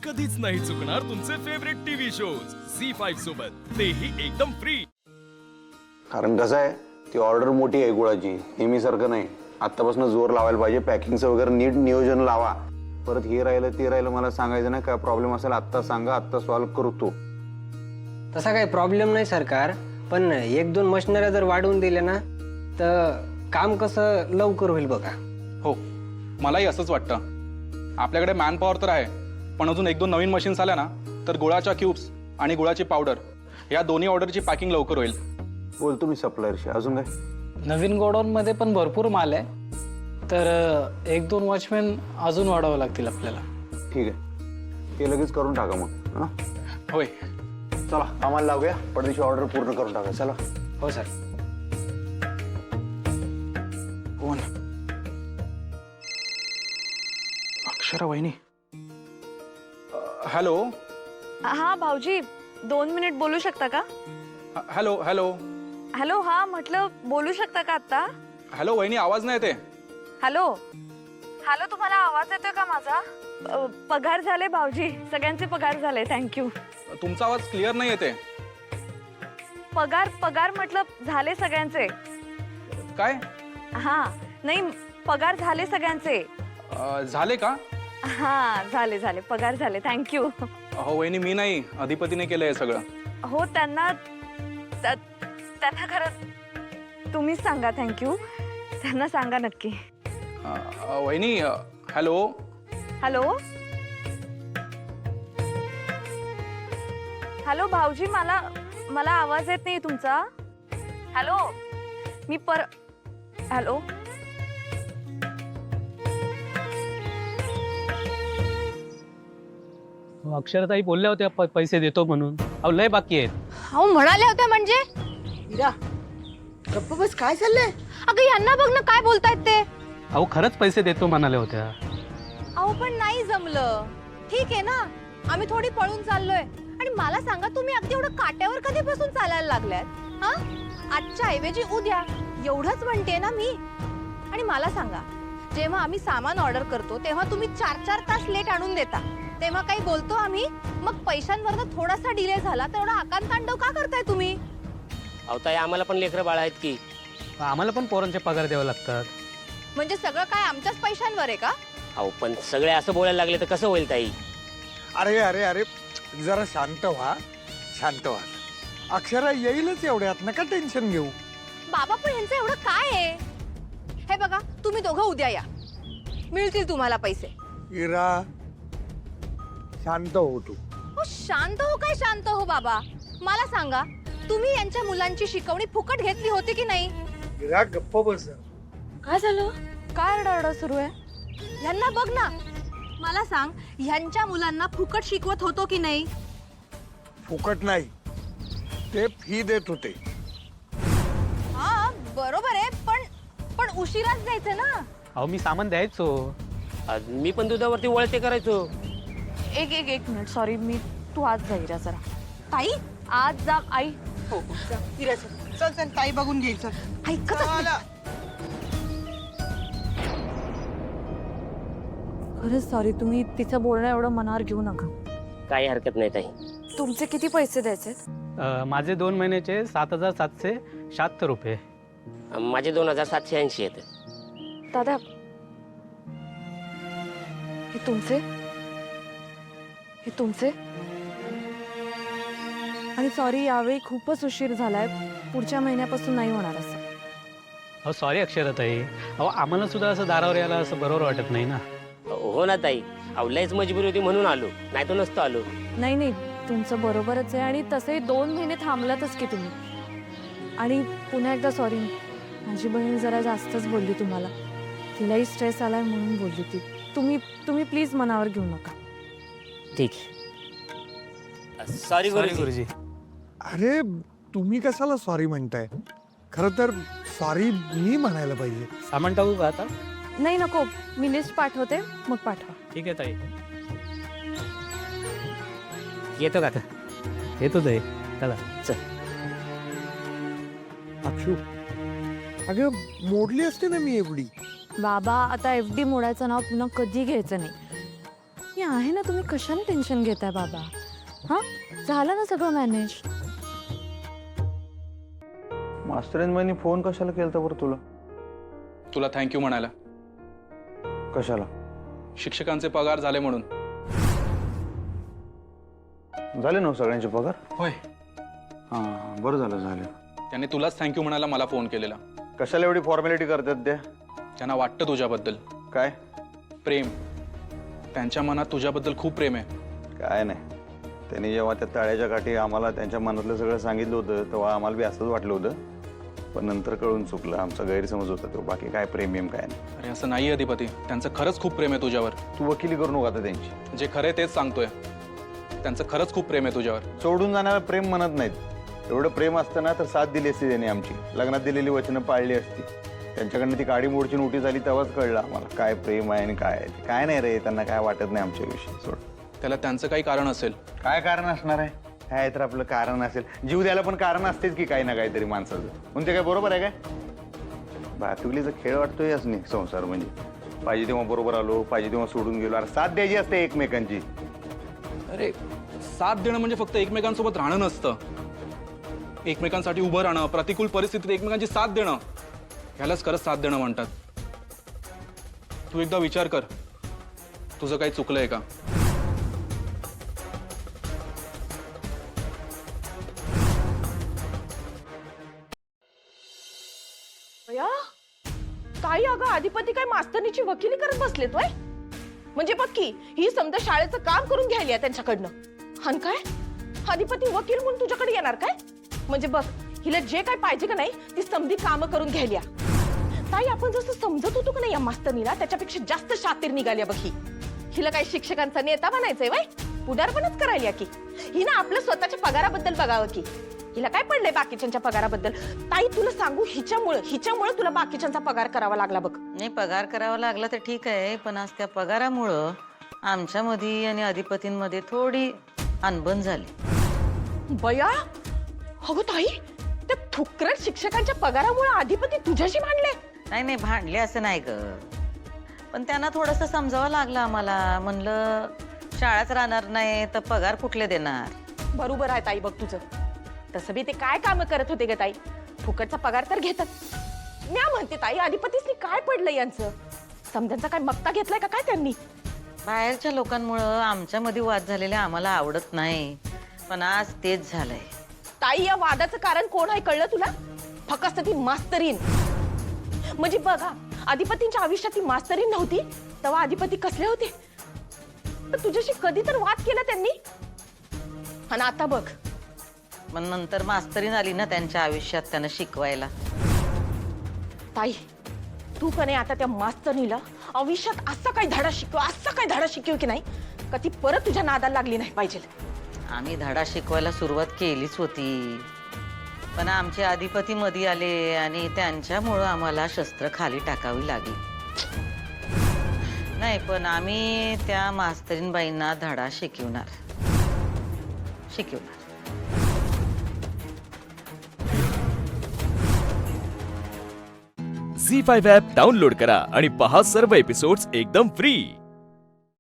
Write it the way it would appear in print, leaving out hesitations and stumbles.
कधीच नाही चुकणार तुमचे फेवरेट टीव्ही शोज झी5 सोबत, तेही एकदम फ्री. कारण कसं आहे, ती ऑर्डर मोठी आहे गुळाची, नेहमीसारखं नाही. आत्तापासून जोर लावायला पाहिजे, पॅकिंगचं वगैरे नीट नियोजन लावा. परत हे राहिलं ते राहिलं मला सांगायचं नाही. काय प्रॉब्लेम असेल आत्ता सांगा, आत्ता सॉल्व्ह करतो. तसा काही प्रॉब्लेम नाही सरकार, पण एक दोन मशिनऱ्या जर वाढवून दिल्या ना तर काम कसं लवकर होईल बघा. हो, मलाही असंच वाटतं. आपल्याकडे मॅन पॉवर तर आहे, पण अजून एक दोन नवीन मशीन्स आल्या ना तर गुळाच्या क्यूब्स आणि गुळाची पावडर या दोन्ही ऑर्डरची पॅकिंग लवकर होईल. बोलतो मी सप्लायरशी. अजून काय? नवीन गोडाऊनमध्ये पण भरपूर माल आहे, तर एक दोन वॉचमॅन अजून वाढवावं लागतील आपल्याला. ठीक आहे, ते लगेच करून टाका मग. हां, होय. चला आम्हाला लावूया, पडदेशी ऑर्डर पूर्ण करून टाका. चला. हो सर. कोण? अक्षरा वहिनी. हॅलो. हा भाऊजी, 2 मिनिट बोलू शकता का? Hello hello hello. हा म्हटलं बोलू शकता का आता? हॅलो वहिनी, आवाज नाही येते. हॅलो हॅलो, तुम्हाला आवाज येतोय का माझा? पगार झाले भाऊजी, सगळ्यांचे पगार झाले. थँक्यू. तुमचा आवाज क्लिअर नाही येते. पगार पगार म्हटलं झाले सगळ्यांचे. काय? हा नाही, पगार झाले सगळ्यांचे. झाले का? हा झाले झाले, पगार झाले. थँक्यू. हो वहिनी, मी नाही, अधिपतीने केलं हे सगळं. हो, त्यांना खरं तुम्हीच सांगा थँक्यू. त्यांना सांगा नक्की. वहिनी. हॅलो. हॅलो हॅलो भाऊजी, मला आवाज येत नाही तुमचा. हॅलो. मी हॅलो. अक्षराताई बोलल्या होत्या पैसे देतो म्हणून. अहो लय बाकी आहेत. अहो म्हणाल्या होत्या म्हणजे? गप्प बस, काय चाललंय? अगं यांना बघ ना काय बोलतायत ते. अहो खरंच पैसे देतो म्हणाल्या होत्या. अहो पण नाही जमलं. ठीक आहे ना, आम्ही थोडी पळून चाललोय. आणि मला सांगा, तुम्ही अगदी एवढं काट्यावर कधीपासून चालायला लागल्यात? हा, आजच्या ऐवजी उद्या, एवढंच म्हणते ना मी. आणि मला सांगा, जेव्हा आम्ही सामान ऑर्डर करतो तेव्हा तुम्ही 4-4 तास लेट आणून देता, तेव्हा काही बोलतो आम्ही? मग पैशांवर थोडासा डिले झाला तेवढा आकांतांडव का करताय तुम्ही? अहो ताई, आम्हाला पण लेकरं बाळ आहेत की. आम्हाला पण पोरांचे पगार द्यावे लागतात. म्हणजे सगळं काय आमच्याच पैशांवर आहे का? अहो पण सगळे असं बोलायला लागले तर कसं होईल ताई? अरे अरे अरे, जरा शांत व्हा, शांत व्हा. अक्षरा येईलच एवढ्यात, नका टेन्शन घेऊ. बाबा पण यांचं एवढं काय आहे? हे बघा, तुम्ही दोघं उद्या या, मिळतील तुम्हाला पैसे. इरा, शांत हो तू. हो शांत हो काय शांत हो बाबा? मला सांगा, तुम्ही यांच्या मुलांची शिकवणी फुकट घेतली होती की नाही? इरा गप्प बस. काय झालं? काय रडारड सुरू आहे? यांना बघ ना. मला सांग, ह्यांच्या मुलांना फुकट शिकवत होतो की नाही? फुकट नाही, ते फी देत होते. हा बरोबर आहे, पण उशिराच द्यायचं ना. अहो मी सामान द्यायचो. मी पण दुधावरती वळते करायचो. एक मिनिट, सॉरी. तू आज जाईरा जरा. ताई आज जा आई. हो, चल चल, ताई बघून घेईल. चल. ऐकतच नाही. खरंच सॉरी, तुम्ही तिचं बोलणं एवढं मनावर घेऊ नका. काही हरकत नाही ताई. तुमचे किती पैसे द्यायचे? माझे 2 महिन्याचे 7,776 रुपये. माझे 2,780 आहेत. दादा, हे तुमचे आणि सॉरी, यावेळी खूपच उशीर झालाय. पुढच्या महिन्यापासून नाही होणार असं. अहो सॉरी अक्षराताई. अहो आम्हाला सुद्धा असं दारावर यायला असं बरोबर वाटत नाही ना. हो ना ताई, अहो लयच मजबुरी होती म्हणून आलो, नाही तो नसतो आलो. नाही, तुमचं बरोबरच आहे. आणि तसे 2 महिने थांबलातच की तुम्ही. आणि पुन्हा एकदा सॉरी, माझी बहीण जरा जास्तच बोलली तुम्हाला. तिलाही स्ट्रेस आलाय म्हणून बोलली ती. तुम्ही प्लीज मनावर घेऊ नका. ठीक. सॉरी गुरुजी. अरे तुम्ही कशाला सॉरी म्हणताय? खरं तर सॉरी मी म्हणायला पाहिजे. सामान टाकू का आता? नाही नको, मी लिस्ट पाठवते, मग पाठवा. ठीक आहे ताई. येतो का आता? येतो ताई. चला. अक्षू, अगं मोडली असते ना मी एवढी. बाबा, आता FD मोडायचं नाव पुन्हा कधी घ्यायचं नाही. मी आहे ना, तुम्ही कशाला टेन्शन घेताय बाबा? हां, झालं ना सगळं मॅनेज. मास्तरांनी फोन कशाला केलता बरं तुला? तुला थँक्यू म्हणायला. कशाला? शिक्षकांचे पगार झाले म्हणून. झाले ना सगळ्यांचे पगार? होय. हां, बरं झालं झालं. त्यांनी तुलाच थँक्यू म्हणायला मला फोन केलेला. कशाला एवढी फॉर्मॅलिटी करतात त्या? त्यांना वाटतं तुझ्याबद्दल. काय? प्रेम. त्यांच्या मनात तुझ्याबद्दल खूप प्रेम आहे. काय नाही, त्यांनी जेव्हा त्या तळ्याच्या काठी आम्हाला त्यांच्या मनातलं सगळं सांगितलं होतं तेव्हा आम्हाला बी असंच वाटलं होतं, पण नंतर कळून चुकलं. आमचा गैरसमज होता तो. बाकी काय प्रेम काय नाही. अरे असं नाही अधिपती, त्यांचं खरंच खूप प्रेम आहे तुझ्यावर. तू वकिली करू नका आता त्यांची. जे खरे तेच सांगतोय. त्यांचं खरंच खूप प्रेम आहे तुझ्यावर. सोडून जाण्याला प्रेम म्हणत नाहीत. एवढं प्रेम असतं ना तर साथ दिली असती त्यांनी आमची. लग्नात दिलेली वचनं पाळली असती. त्यांच्याकडनं ती काडी मोडची नोटीस आली तेव्हाच कळलं आम्हाला काय प्रेम आहे आणि काय आहे. काय नाही रे, त्यांना काय वाटत नाही आमच्याविषयी. सोड. त्याला त्यांचं काही कारण असेल. काय कारण असणार आहे? काय तर आपलं कारण असेल. जीव द्यायला पण कारण असतेच की काही ना काहीतरी माणसाचं. म्हणून ते काय बरोबर आहे काय? भातुकलीचा खेळ वाटतोय असं नाही संसार म्हणजे. पाहिजे तेव्हा बरोबर आलो, पाहिजे तेव्हा सोडून गेलो. अरे साथ द्यायची असते एकमेकांची. अरे साथ देणं म्हणजे फक्त एकमेकांसोबत राहणं नसतं. एकमेकांसाठी उभं राहणं, प्रतिकूल परिस्थितीत एकमेकांची साथ देणं, ह्यालाच खरंच साथ देणं म्हणतात. तू एकदा विचार कर, तुझं काही चुकलंय का? काही अगं अधिपती काय मास्तरनीची वकिली करत बसले तोय? म्हणजे बघ की ही समजा शाळेचं काम करून घ्यायली त्यांच्याकडनं. आणि काय अधिपती वकील म्हणून तुझ्याकडे येणार काय? म्हणजे बघ, हिला जे काय पाहिजे का नाही ती समधी कामं करून घ्यायली. ताई आपण जसं समजत होतो का नाही या मास्तरनीला त्याच्यापेक्षा जास्त शातीर निघाली बघ ही. हिला काय शिक्षकांचा नेता बनायचंय वय? पुढारपणच करायला की ही ना आपल्या स्वतःच्या पगाराबद्दल बघावं की हिला काय पडलंय बाकीच्यांच्या पगाराबद्दल. ताई तुला सांगू हिच्यामुळे तुला बाकीच्यांचा पगार करावा लागला बघ. नाही पगार करावा लागला तर ठीक आहे, पण आज त्या पगारामुळं आमच्यामध्ये आणि अधिपतींमध्ये थोडी अनबन झाली. बया अगं ताई, त्या थुकरट शिक्षकांच्या पगारामुळे अधिपती तुझ्याशी भांडले? नाही भांडले असं नाही ग, पण त्यांना थोडंसं समजावं लागलं आम्हाला. म्हणलं शाळाच राहणार नाही तर पगार कुठले देणार. बरोबर आहे ताई बघ तुझं. तसं बी ते काय काम करत होते ग ताई? फुकटचा पगार तर घेतात. म्या म्हणते ताई अधिपतीसनी काय पडलं यांचं? समजांचा काय मक्ता घेतलाय का काय त्यांनी? बाहेरच्या लोकांमुळं आमच्यामध्ये वाद झालेले आम्हाला आवडत नाही, पण आज तेच झालंय. ताई या वादाचं कारण कोण आहे कळलं तुला? फक्त ती मास्तरीन. म्हणजे बघा, अधिपतींच्या आयुष्यात ती मास्तरीन नव्हती तेव्हा अधिपती कसले होते? तुझ्याशी कधी तर वाद केला त्यांनी? आणि आता बघ, पण नंतर मास्तरीन आली ना त्यांच्या आयुष्यात त्यांना शिकवायला. ताई तू कने आता त्या मास्तरीला आयुष्यात असा काय धडा शिकव की नाही का ती परत तुझ्या नादाला लागली नाही पाहिजे. आम्ही धडा शिकवायला सुरुवात केलीच होती, पण आमचे अधिपती मध्ये आले आणि त्यांच्यामुळं आम्हाला शस्त्र खाली टाकावी लागली. नाही पण आम्ही त्या मास्तरीनबाईंना धडा शिकवणार. झी5 ॲप डाउनलोड करा आणि पहा सर्व एपिसोड्स एकदम फ्री.